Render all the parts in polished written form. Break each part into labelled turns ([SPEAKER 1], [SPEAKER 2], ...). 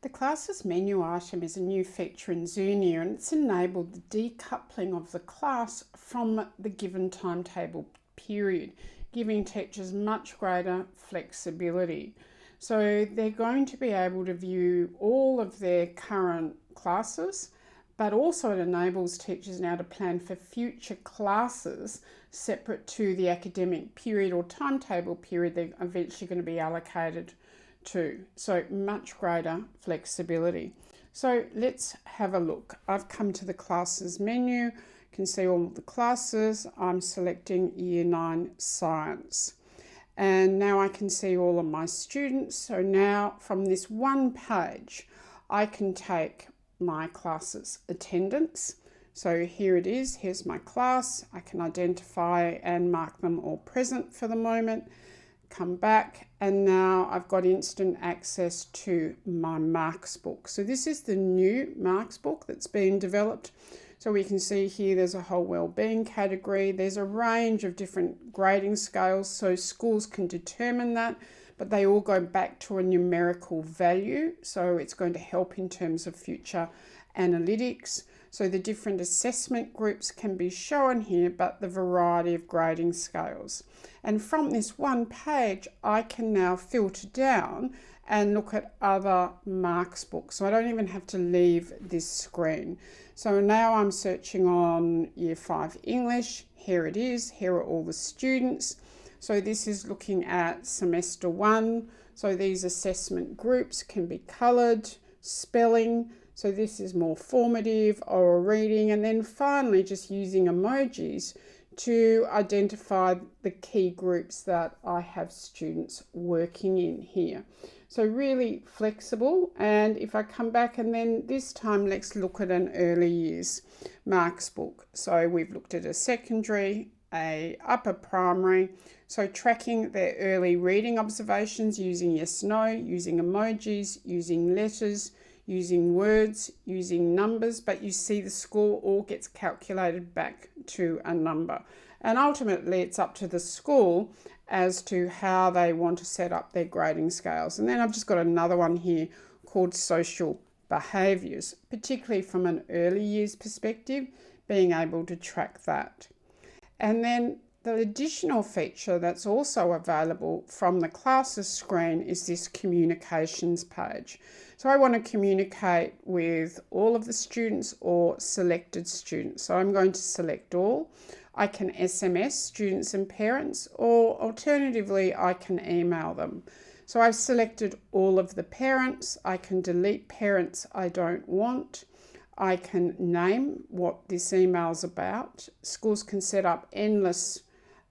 [SPEAKER 1] The classes menu item is a new feature in Zunia, and it's enabled the decoupling of the class from the given timetable period, giving teachers much greater flexibility. So they're going to be able to view all of their current classes, but also it enables teachers now to plan for future classes separate to the academic period or timetable period they're eventually going to be allocated to. So much greater flexibility. So let's have a look. I've come to the classes menu. You can see all of the classes. I'm selecting Year 9 Science. And now I can see all of my students. So now from this one page, I can take my class's attendance. So here it is. Here's my class. I can identify and mark them all present for the moment. Come back, and now I've got instant access to my marks book. So this is the new marks book that's been developed. So we can see here there's a whole wellbeing category. There's a range of different grading scales, so schools can determine that, but they all go back to a numerical value. So it's going to help in terms of future analytics. So the different assessment groups can be shown here, but the variety of grading scales. And from this one page, I can now filter down and look at other marks books. So I don't even have to leave this screen. So now I'm searching on Year 5 English. Here it is. Here are all the students. So this is looking at semester 1. So these assessment groups can be coloured, spelling. So this is more formative, oral reading, and then finally just using emojis to identify the key groups that I have students working in here. So really flexible. And if I come back, and then this time let's look at an early years marks book. So we've looked at a secondary, a upper primary. So tracking their early reading observations using yes, no, using emojis, using letters, using words, using numbers, but you see the score all gets calculated back to a number. And ultimately it's up to the school as to how they want to set up their grading scales. And then I've just got another one here called social behaviours, particularly from an early years perspective, being able to track that. And then the additional feature that's also available from the classes screen is this communications page. So I want to communicate with all of the students or selected students. So I'm going to select all. I can SMS students and parents, or alternatively, I can email them. So I've selected all of the parents. I can delete parents I don't want. I can name what this email is about. Schools can set up endless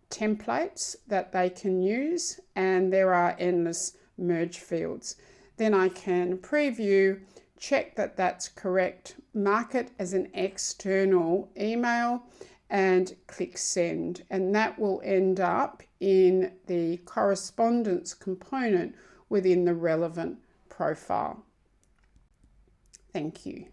[SPEAKER 1] templates that they can use, and there are endless merge fields. Then I can preview, check that that's correct, mark it as an external email, and click send. And that will end up in the correspondence component within the relevant profile. Thank you.